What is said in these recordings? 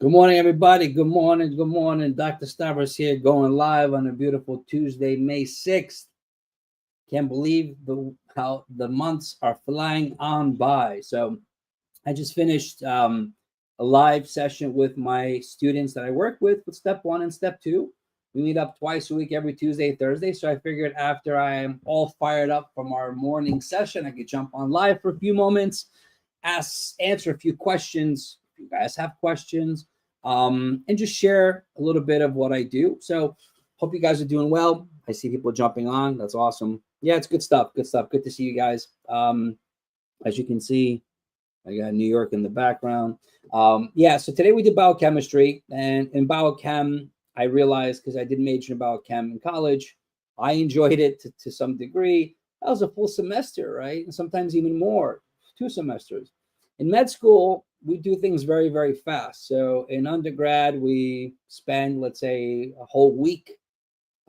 Good morning, everybody. Good morning. Good morning. Dr. Stavros here, going live on a beautiful Tuesday, May 6th. Can't believe how the months are flying on by. So I just finished a live session with my students that I work with Step 1 and Step 2. We meet up twice a week, every Tuesday, Thursday. So I figured after I am all fired up from our morning session, I could jump on live for a few moments, answer a few questions. If you guys have questions, and just share a little bit of what I do. So hope you guys are doing well. I see people jumping on. That's awesome. Yeah, it's good stuff. Good stuff. Good to see you guys. As you can see, I got New York in the background. Yeah, so today we did biochemistry. And in biochem, I realized, because I did major in biochem in college, I enjoyed it to some degree. That was a full semester, right? And sometimes even more, 2 semesters. In med school, we do things very, very fast. So in undergrad, we spend, let's say, a whole week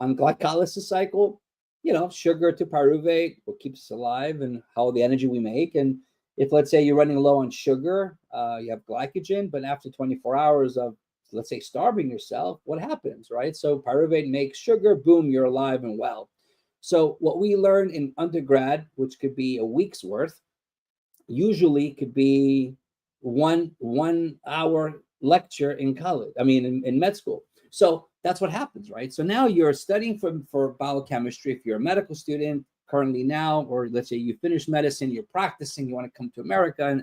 on glycolysis cycle, sugar to pyruvate, what keeps us alive and how the energy we make. And if, let's say, you're running low on sugar, you have glycogen, but after 24 hours of, let's say, starving yourself, what happens, right? So pyruvate makes sugar, boom, you're alive and well. So what we learn in undergrad, which could be a week's worth, usually could be one hour lecture in college. I mean, in med school. So that's what happens, right? So now you're studying for biochemistry. If you're a medical student currently now, or let's say you finished medicine, you're practicing, you want to come to America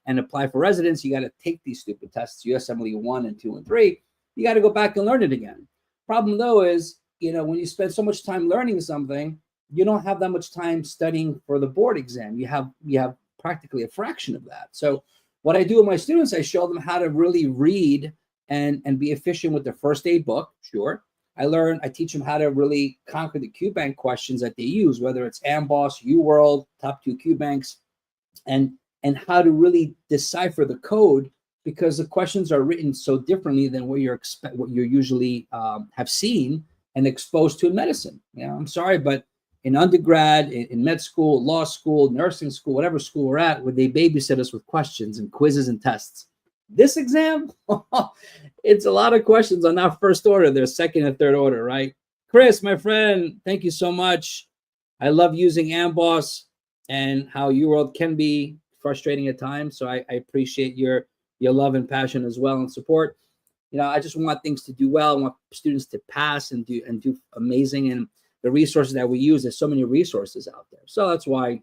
and apply for residency, you got to take these stupid tests, USMLE 1 and 2 and 3. You got to go back and learn it again. Problem though is, when you spend so much time learning something, you don't have that much time studying for the board exam. You have practically a fraction of that. So what I do with my students, I show them how to really read and be efficient with the first aid book. Sure. I teach them how to really conquer the QBank questions that they use, whether it's AMBOSS, UWorld, top 2 QBanks, and how to really decipher the code, because the questions are written so differently than what you're usually have seen and exposed to in medicine. I'm sorry, but in undergrad, in med school, law school, nursing school, whatever school we're at, where they babysit us with questions and quizzes and tests. This exam, it's a lot of questions on our first order. They're second and third order, right? Chris, my friend, thank you so much. I love using AMBOSS and how UWorld can be frustrating at times. So I appreciate your love and passion as well and support. I just want things to do well. I want students to pass and do amazing. And the resources that we use, there's so many resources out there. So that's why,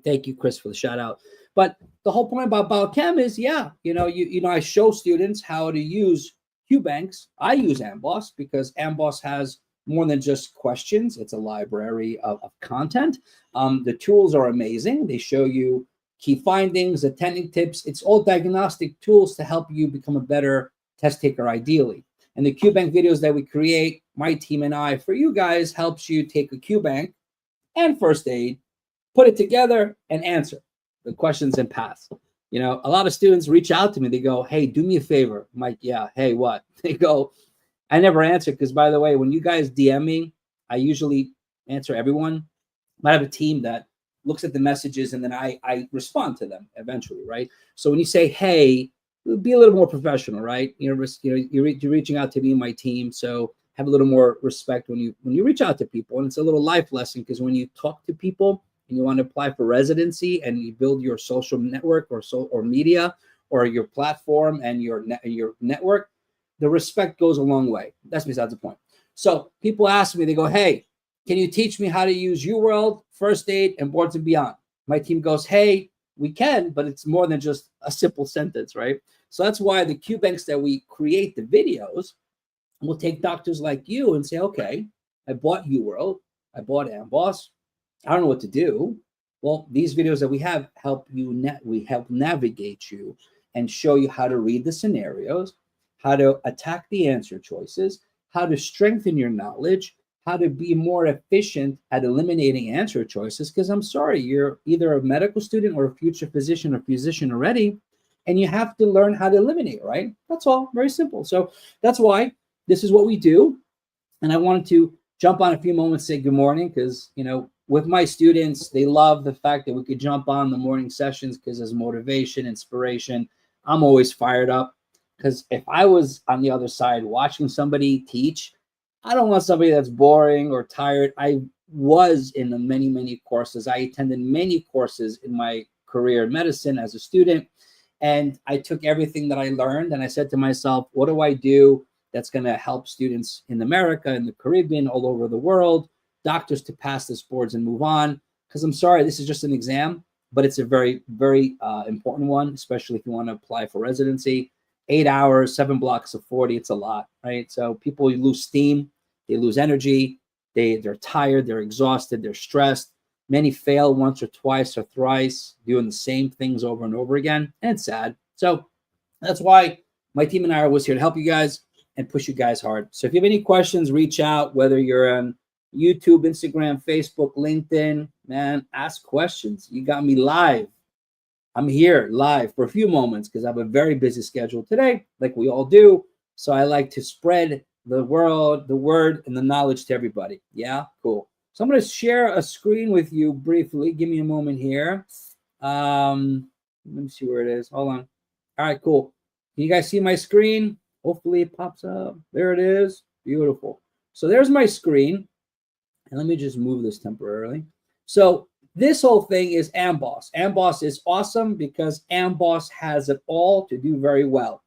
thank you, Chris, for the shout out. But the whole point about biochem is, I show students how to use QBanks. I use AMBOSS because AMBOSS has more than just questions. It's a library of content. The tools are amazing. They show you key findings, attending tips. It's all diagnostic tools to help you become a better test taker, ideally. And the QBank videos that we create, my team and I, for you guys, helps you take a QBank and first aid, put it together, and answer the questions and pass. A lot of students reach out to me. They go, hey, do me a favor. I'm like, yeah, hey, what? They go, I never answer, because, by the way, when you guys DM me, I usually answer everyone. I have a team that looks at the messages, and then I respond to them eventually, right? So when you say, hey, be a little more professional, right? You're reaching out to me and my team, so have a little more respect when you reach out to people. And it's a little life lesson, because when you talk to people and you want to apply for residency and you build your social network or media or your platform and your network, the respect goes a long way. That's besides the point. So people ask me, they go, hey, can you teach me how to use UWorld, first aid, and boards and beyond? My team goes, hey, we can, but it's more than just a simple sentence, right? So that's why the QBanks that we create the videos, we'll take doctors like you and say, okay, I bought UWorld, I bought AMBOSS, I don't know what to do. Well, these videos that we have help you, we help navigate you and show you how to read the scenarios, how to attack the answer choices, how to strengthen your knowledge, how to be more efficient at eliminating answer choices. Because I'm sorry, you're either a medical student or a future physician or physician already, and you have to learn how to eliminate, right? That's all, very simple. So that's why this is what we do. And I wanted to jump on a few moments, say good morning, because, with my students, they love the fact that we could jump on the morning sessions because there's motivation, inspiration. I'm always fired up. Because if I was on the other side watching somebody teach, I don't want somebody that's boring or tired. I was in many, many courses. I attended many courses in my career in medicine as a student. And I took everything that I learned and I said to myself, what do I do that's going to help students in America, in the Caribbean, all over the world, doctors to pass this boards and move on? Because I'm sorry, this is just an exam, but it's a very, very important one, especially if you want to apply for residency. 8 hours, 7 blocks of 40, it's a lot, right? So people lose steam, they lose energy, they're tired, they're exhausted, they're stressed. Many fail once or twice or thrice, doing the same things over and over again, and it's sad. So that's why my team and I are always here to help you guys and push you guys hard. So if you have any questions, reach out, whether you're on YouTube, Instagram, Facebook, LinkedIn, man, ask questions. You got me live. I'm here live for a few moments because I have a very busy schedule today, like we all do. So I like to spread the word, and the knowledge to everybody. Yeah, cool. So I'm going to share a screen with you briefly. Give me a moment here. Let me see where it is. Hold on. All right, cool. Can you guys see my screen? Hopefully it pops up. There it is. Beautiful. So there's my screen. And let me just move this temporarily. So this whole thing is Amboss. Amboss is awesome because Amboss has it all to do very well.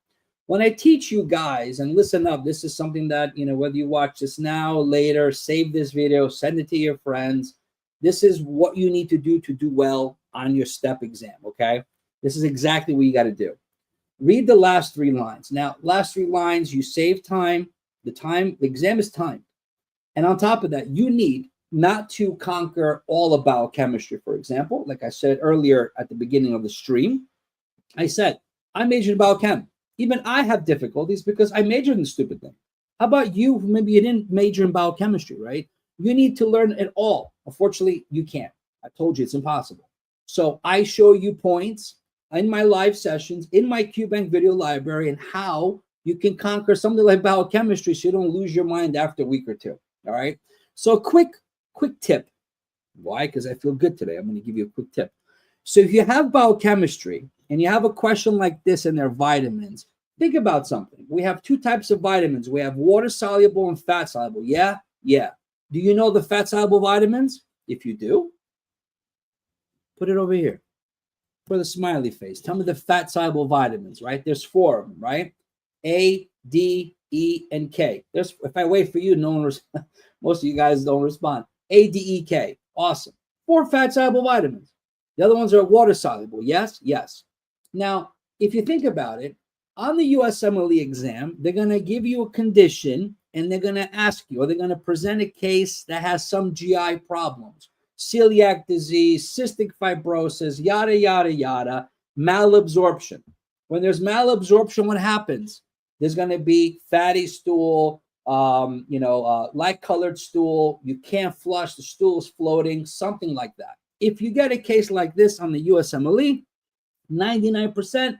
When I teach you guys, and listen up, this is something that, whether you watch this now, later, save this video, send it to your friends. This is what you need to do well on your STEP exam, okay? This is exactly what you got to do. Read the last 3 lines. Now, last 3 lines, you save time. The exam is timed. And on top of that, you need not to conquer all of biochemistry, for example. Like I said earlier at the beginning of the stream, I said, I majored in biochem. Even I have difficulties because I majored in the stupid thing. How about you? Maybe you didn't major in biochemistry, right? You need to learn it all. Unfortunately, you can't. I told you it's impossible. So I show you points in my live sessions, in my QBank video library, and how you can conquer something like biochemistry so you don't lose your mind after a week or two. All right. So quick tip. Why? Because I feel good today. I'm going to give you a quick tip. So if you have biochemistry and you have a question like this in their vitamins, think about something. We have 2 types of vitamins. We have water soluble and fat soluble. Yeah. Do you know the fat soluble vitamins? If you do, put it over here for the smiley face. Tell me the fat soluble vitamins, right? There's 4 of them, right? A, D, E, and K. If I wait for you, most of you guys don't respond. A, D, E, K. Awesome. 4 fat soluble vitamins. The other ones are water soluble. Yes. Now, if you think about it, on the USMLE exam, they're going to give you a condition and they're going to ask you, or they're going to present a case that has some GI problems, celiac disease, cystic fibrosis, yada, yada, yada, malabsorption. When there's malabsorption, what happens? There's going to be fatty stool, light-colored stool. You can't flush. The stool is floating, something like that. If you get a case like this on the USMLE, 99%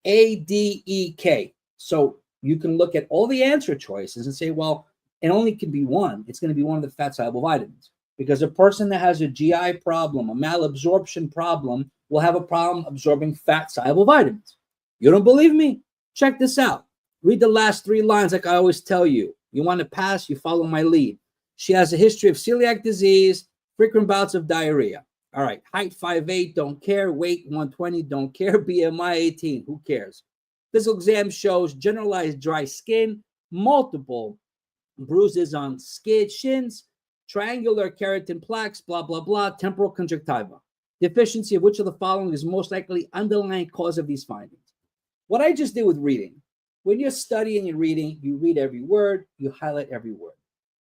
ADEK. So you can look at all the answer choices and say, well, it only can be one. It's going to be one of the fat soluble vitamins, because a person that has a GI problem, a malabsorption problem, will have a problem absorbing fat soluble vitamins. You don't believe me? Check this out. Read the last 3 lines like I always tell you. You want to pass, you follow my lead. She has a history of celiac disease, frequent bouts of diarrhea. All right, height 5'8", don't care. Weight 120, don't care. BMI 18, who cares? Physical exam shows generalized dry skin, multiple bruises on shins, triangular keratin plaques, blah, blah, blah, temporal conjunctiva. Deficiency of which of the following is most likely underlying cause of these findings? What I just did with reading, when you're studying and reading, you read every word, you highlight every word.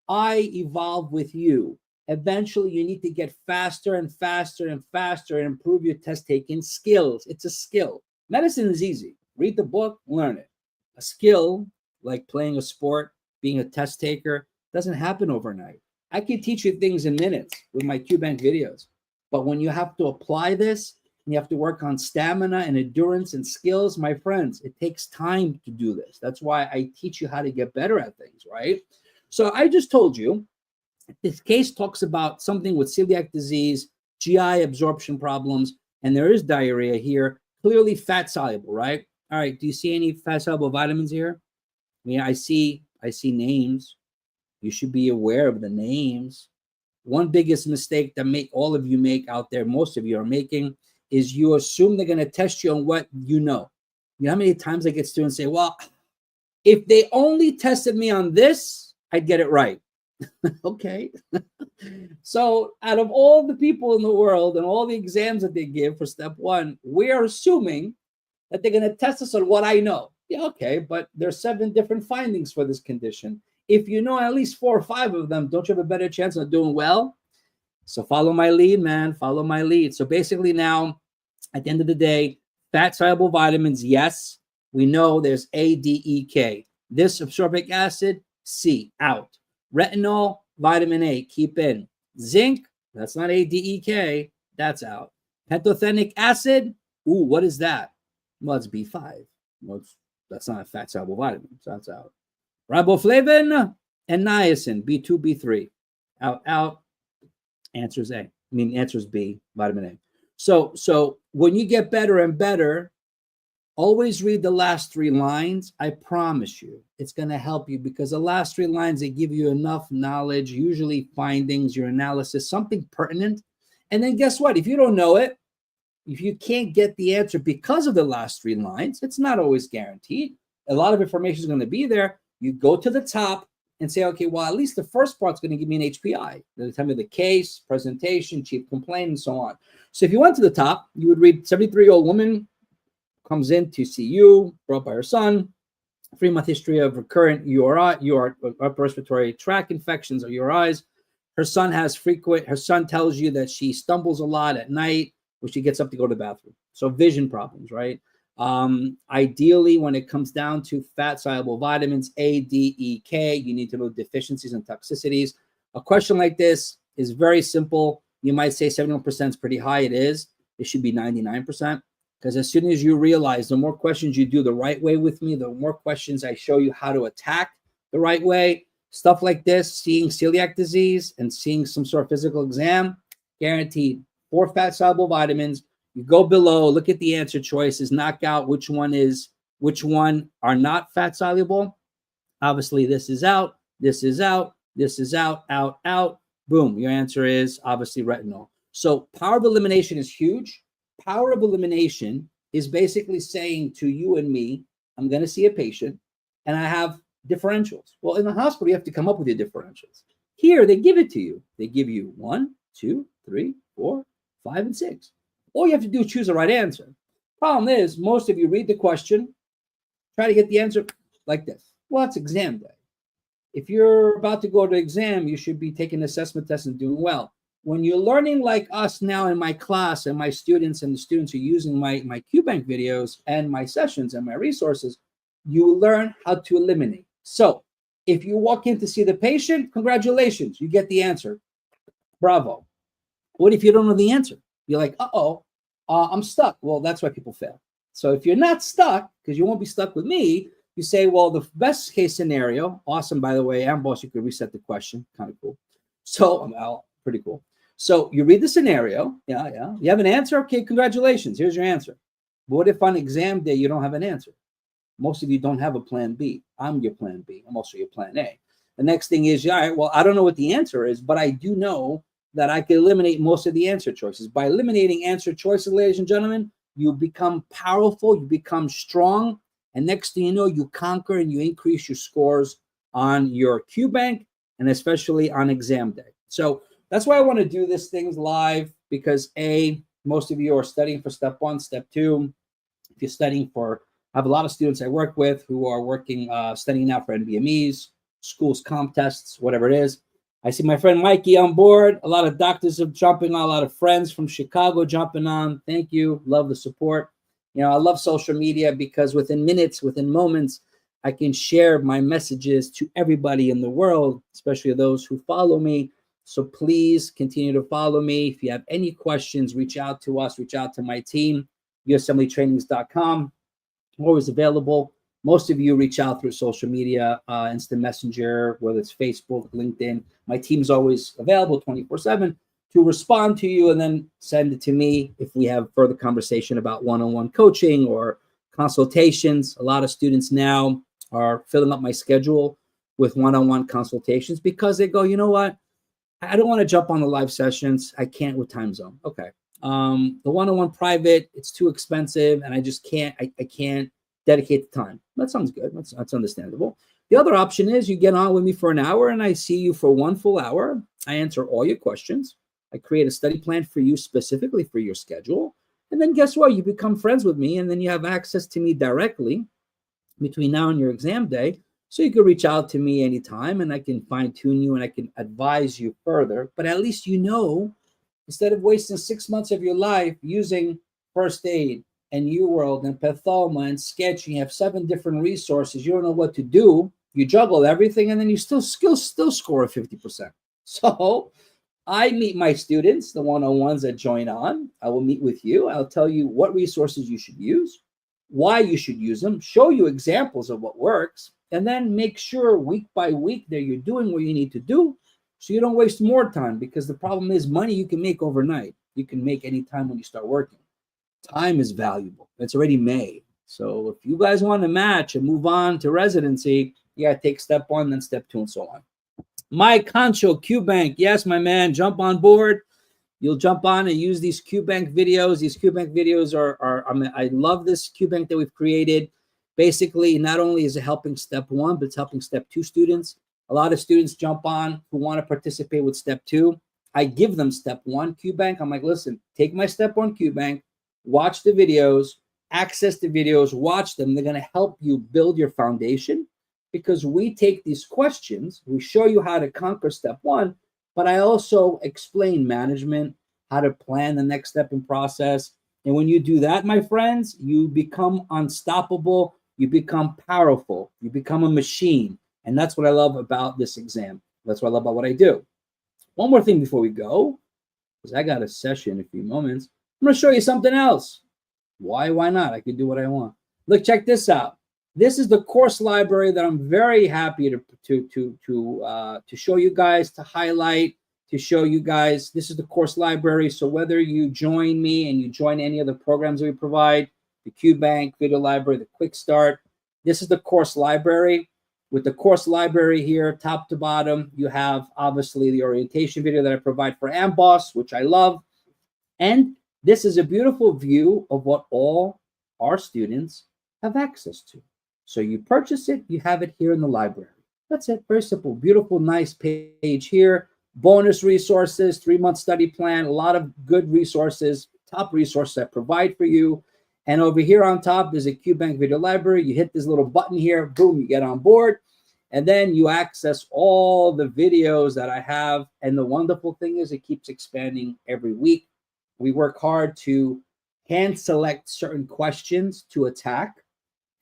I evolve with you. Eventually, you need to get faster and faster and faster and improve your test-taking skills. It's a skill. Medicine is easy. Read the book, learn it. A skill, like playing a sport, being a test taker, doesn't happen overnight. I can teach you things in minutes with my QBank videos. But when you have to apply this, and you have to work on stamina and endurance and skills, my friends, it takes time to do this. That's why I teach you how to get better at things, right? So I just told you, this case talks about something with celiac disease, GI absorption problems, and there is diarrhea here, clearly fat soluble, right? All right. Do you see any fat soluble vitamins here? I mean, I see names. You should be aware of the names. One biggest mistake that all of you make out there, most of you are making, is you assume they're going to test you on what you know. You know how many times I get students say, well, if they only tested me on this, I'd get it right. Okay. So out of all the people in the world and all the exams that they give for step one, we are assuming that they're going to test us on what I know. Yeah, okay, but there's 7 different findings for this condition. If you know at least 4 or 5 of them, don't you have a better chance of doing well? So follow my lead, man. Follow my lead. So basically now, at the end of the day, fat-soluble vitamins, yes. We know there's A, D, E, K. This ascorbic acid, C, out. Retinol, vitamin A, keep in. Zinc, that's not A, D, E, K. That's out. Pantothenic acid, ooh, what is that? Well, it's B5. Well, that's not a fat-soluble vitamin, so that's out. Riboflavin and niacin, B2, B3. Out. Answer is A. I mean, answer is B, vitamin A. So when you get better and better, always read the last 3 lines. I promise you, it's going to help you, because the last 3 lines, they give you enough knowledge, usually findings, your analysis, something pertinent. And then guess what? If you don't know it, if you can't get the answer because of the last 3 lines, it's not always guaranteed. A lot of information is going to be there. You go to the top and say, okay, well, at least the first part's going to give me an HPI. They'll tell me the case, presentation, chief complaint, and so on. So if you went to the top, you would read 73-year-old woman comes in to see you, brought by her son, 3-month history of recurrent upper respiratory tract infections or URIs. Her son tells you that she stumbles a lot at night when she gets up to go to the bathroom. So vision problems, right? Ideally, when it comes down to fat-soluble vitamins, A, D, E, K, you need to know deficiencies and toxicities. A question like this is very simple. You might say 71% is pretty high. It is. It should be 99%. Because as soon as you realize the more questions you do the right way with me, the more questions I show you how to attack the right way, stuff like this, seeing celiac disease and seeing some sort of physical exam, guaranteed 4 fat-soluble vitamins. You go below, look at the answer choices, knock out which one are not fat-soluble. Obviously, this is out, this is out, this is out, out. Boom, your answer is obviously retinol. So power of elimination is huge. Power of elimination is basically saying to you and me, I'm going to see a patient and I have differentials. Well, in the hospital, you have to come up with your differentials. Here, they give it to you. They give you 1, 2, 3, 4, 5, and 6. All you have to do is choose the right answer. Problem is, most of you read the question, try to get the answer like this. Well, it's exam day. If you're about to go to exam, you should be taking an assessment test and doing well. When you're learning like us now in my class, and my students and the students are using my QBank videos and my sessions and my resources, you learn how to eliminate. So if you walk in to see the patient, congratulations, you get the answer. Bravo. What if you don't know the answer? You're like, I'm stuck. Well, that's why people fail. So if you're not stuck, because you won't be stuck with me, you say, well, the best case scenario, awesome, by the way, and boss, you could reset the question, kind of cool. So, pretty cool. So you read the scenario. Yeah. You have an answer? Okay, congratulations. Here's your answer. But what if on exam day you don't have an answer? Most of you don't have a plan B. I'm your plan B. I'm also your plan A. The next thing is, all right, well, I don't know what the answer is, but I do know that I can eliminate most of the answer choices. By eliminating answer choices, ladies and gentlemen, you become powerful, you become strong, and next thing you know, you conquer and you increase your scores on your QBank and especially on exam day. So that's why I want to do this things live, because A, most of you are studying for step 1, step 2. If you're studying I have a lot of students I work with who are studying now for NBMEs, schools, comp tests, whatever it is. I see my friend Mikey on board. A lot of doctors are jumping on, a lot of friends from Chicago jumping on. Thank you. Love the support. You know, I love social media because within minutes, within moments, I can share my messages to everybody in the world, especially those who follow me. So please continue to follow me. If you have any questions, reach out to us, reach out to my team, USMLEtrainings.com. I'm always available. Most of you reach out through social media, instant messenger, whether it's Facebook, LinkedIn. My team's always available 24/7 to respond to you and then send it to me if we have further conversation about one-on-one coaching or consultations. A lot of students now are filling up my schedule with one-on-one consultations because they go, you know what? I don't want to jump on the live sessions. I can't with time zone. Okay. The one-on-one private, it's too expensive and I just can't, I can't dedicate the time. That sounds good. That's understandable. The other option is you get on with me for an hour and I see you for 1 full hour. I answer all your questions. I create a study plan for you specifically for your schedule. And then guess what? You become friends with me and then you have access to me directly between now and your exam day. So you can reach out to me anytime and I can fine tune you and I can advise you further. But at least you know, instead of wasting 6 months of your life using first aid and UWorld and Pathoma and Sketch, you have 7 different resources. You don't know what to do. You juggle everything and then you still score a 50%. So I meet my students, the one-on-ones that join on. I will meet with you. I'll tell you what resources you should use, why you should use them, show you examples of what works, and then make sure week by week that you're doing what you need to do so you don't waste more time, because the problem is money you can make overnight. You can make any time when you start working. Time is valuable. It's already May. So if you guys want to match and move on to residency, you got to take step 1, then step 2, and so on. Mike Concho, QBank. Yes, my man, jump on board. You'll jump on and use these QBank videos. These QBank videos I love this QBank that we've created. Basically, not only is it helping step 1, but it's helping step 2 students. A lot of students jump on who want to participate with step 2. I give them step 1 QBank. I'm like, listen, take my step 1 QBank, watch the videos, access the videos, watch them. They're going to help you build your foundation, because we take these questions, we show you how to conquer step 1, but I also explain management, how to plan the next step in process. And when you do that, my friends, you become unstoppable, you become powerful, you become a machine. And that's what I love about this exam. That's what I love about what I do. One more thing before we go, because I got a session in a few moments. I'm going to show you something else. Why not? I can do what I want. Look, check this out. This is the course library that I'm very happy to show you guys, to highlight, to show you guys. This is the course library. So whether you join me and you join any of the programs that we provide, the QBank, Video Library, the Quick Start, this is the course library. With the course library here, top to bottom, you have obviously the orientation video that I provide for Amboss, which I love. And this is a beautiful view of what all our students have access to. So you purchase it, you have it here in the library. That's it, very simple, beautiful, nice page here. Bonus resources, 3-month study plan, a lot of good resources, top resources I provide for you. And over here on top, there's a QBank video library. You hit this little button here, boom, you get on board. And then you access all the videos that I have. And the wonderful thing is it keeps expanding every week. We work hard to hand select certain questions to attack.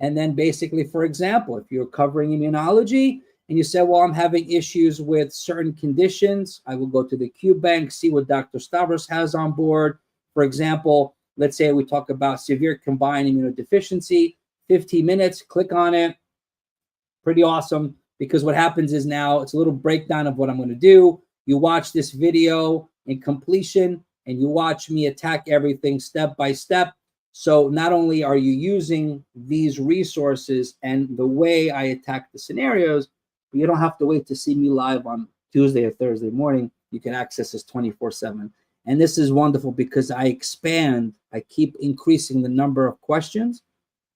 And then basically, for example, if you're covering immunology and you say, well, I'm having issues with certain conditions, I will go to the QBank, see what Dr. Stavros has on board. For example, let's say we talk about severe combined immunodeficiency, 15 minutes, click on it. Pretty awesome, because what happens is now it's a little breakdown of what I'm going to do. You watch this video in completion and you watch me attack everything step by step. So not only are you using these resources and the way I attack the scenarios, but you don't have to wait to see me live on Tuesday or Thursday morning. You can access this 24/7. And this is wonderful because I keep increasing the number of questions.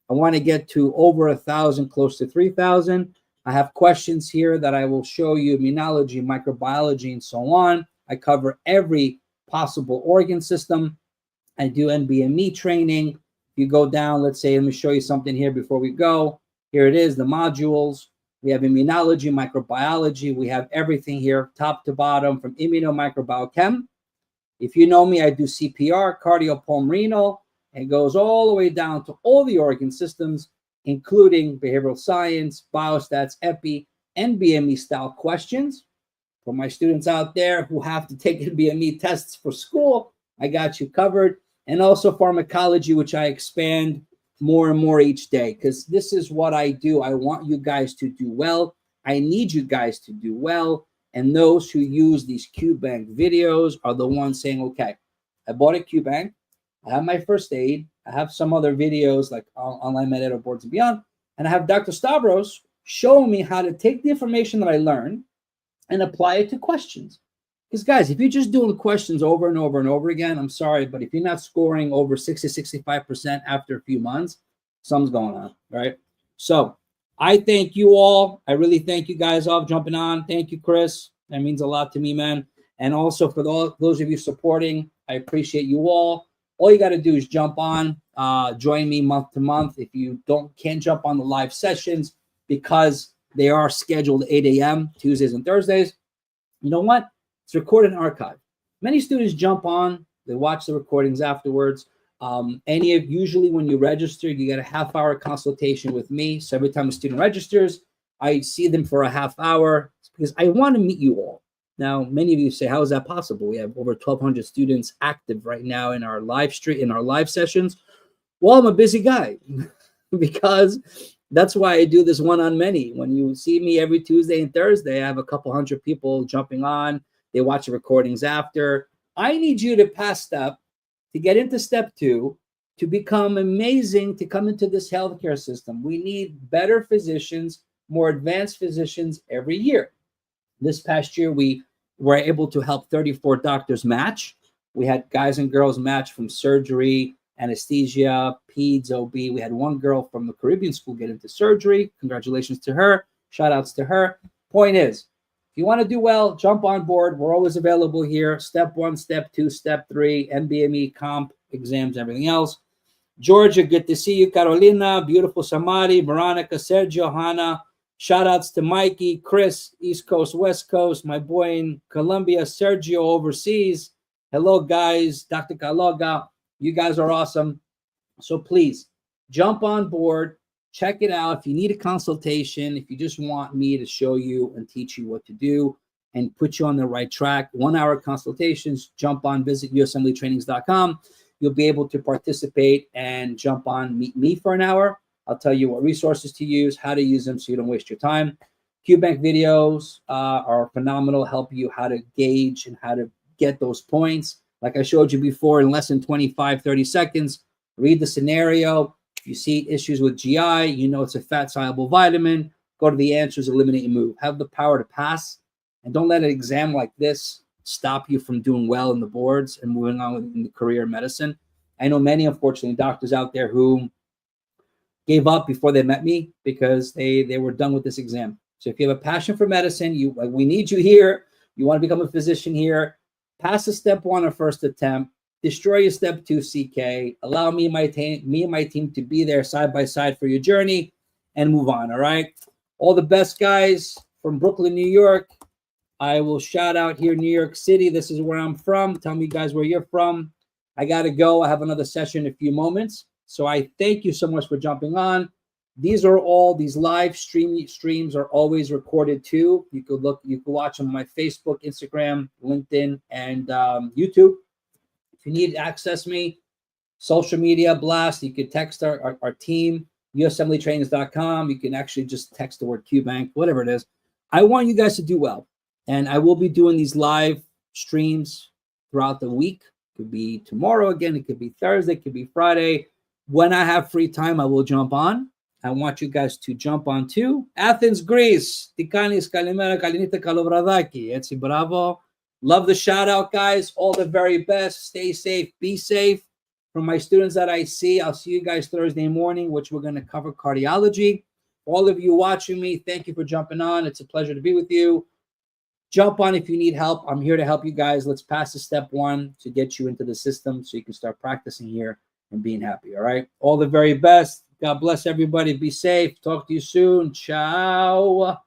I want to get to over 1,000, close to 3,000. I have questions here that I will show you, immunology, microbiology, and so on. I cover every possible organ system. I do NBME training. You go down, let's say, let me show you something here before we go. Here it is, the modules. We have immunology, microbiology. We have everything here, top to bottom, from immunomicrobiochem. If you know me, I do CPR, cardiopulmonary. It goes all the way down to all the organ systems, including behavioral science, biostats, epi, NBME style questions. For my students out there who have to take NBME tests for school, I got you covered. And also pharmacology, which I expand more and more each day, because this is what I do. I want you guys to do well. I need you guys to do well. And those who use these QBank videos are the ones saying, okay, I bought a QBank. I have my first aid. I have some other videos like online med boards and beyond. And I have Dr. Stavros showing me how to take the information that I learned and apply it to questions. Because guys, if you're just doing questions over and over and over again, I'm sorry, but if you're not scoring over 60, 65% after a few months, something's going on, right? So I thank you all. I really thank you guys all jumping on. Thank you, Chris. That means a lot to me, man. And also for those of you supporting, I appreciate you all. All you got to do is jump on, join me month to month. If you can't jump on the live sessions because they are scheduled 8 a.m. Tuesdays and Thursdays, you know what? It's recorded and archived. Many students jump on, they watch the recordings afterwards. Usually when you register, you get a half-hour consultation with me. So every time a student registers, I see them for a half hour because I want to meet you all. Now, many of you say, how is that possible? We have over 1,200 students active right now in our live stream, in our live sessions. Well, I'm a busy guy because that's why I do this one-on-many. When you see me every Tuesday and Thursday, I have a couple hundred people jumping on. They watch the recordings after. I need you to pass step, to get into step 2, to become amazing, to come into this healthcare system. We need better physicians, more advanced physicians every year. This past year, we were able to help 34 doctors match. We had guys and girls match from surgery, anesthesia, peds, OB. We had one girl from the Caribbean school get into surgery. Congratulations to her. Shout outs to her. Point is, if you want to do well, jump on board. We're always available here. Step 1, step 2, step 3, NBME, comp, exams, everything else. Georgia, good to see you. Carolina, beautiful Samari, Veronica, Sergio, Hannah. Shout outs to Mikey, Chris, East Coast, West Coast, my boy in Colombia, Sergio overseas. Hello, guys. Dr. Kaloga, you guys are awesome. So please jump on board. Check it out. If you need a consultation, if you just want me to show you and teach you what to do and put you on the right track, 1-hour consultations, jump on, visit USMLEtrainings.com. You'll be able to participate and jump on, meet me for an hour. I'll tell you what resources to use, how to use them so you don't waste your time. QBank videos are phenomenal, help you how to gauge and how to get those points. Like I showed you before, in less than 25, 30 seconds, read the scenario. You see issues with GI, you know it's a fat-soluble vitamin. Go to the answers, eliminate and move. Have the power to pass, and don't let an exam like this stop you from doing well in the boards and moving on in the career of medicine. I know many, unfortunately, doctors out there who gave up before they met me because they were done with this exam. So if you have a passion for medicine, we need you here. You want to become a physician here, pass the step 1 or first attempt. Destroy your step 2 CK. Allow me and my team to be there side by side for your journey and move on, all right? All the best, guys, from Brooklyn, New York. I will shout out here, New York City. This is where I'm from. Tell me, guys, where you're from. I got to go. I have another session in a few moments. So I thank you so much for jumping on. These live streams are always recorded too. You could watch them on my Facebook, Instagram, LinkedIn, and YouTube. If you need to access me, social media blast, you can text our team, USMLEtrainings.com. You can actually just text the word QBank, whatever it is. I want you guys to do well. And I will be doing these live streams throughout the week. It could be tomorrow again. It could be Thursday. It could be Friday. When I have free time, I will jump on. I want you guys to jump on too. Athens, Greece. Tikanis, Kalimera, Kalinita, Kalobradaki. Etsi, bravo. Love the shout out, guys. All the very best. Stay safe. Be safe. From my students that I see, I'll see you guys Thursday morning, which we're going to cover cardiology. All of you watching me, thank you for jumping on. It's a pleasure to be with you. Jump on if you need help. I'm here to help you guys. Let's pass the step 1 to get you into the system so you can start practicing here and being happy, all right? All the very best. God bless everybody. Be safe. Talk to you soon. Ciao.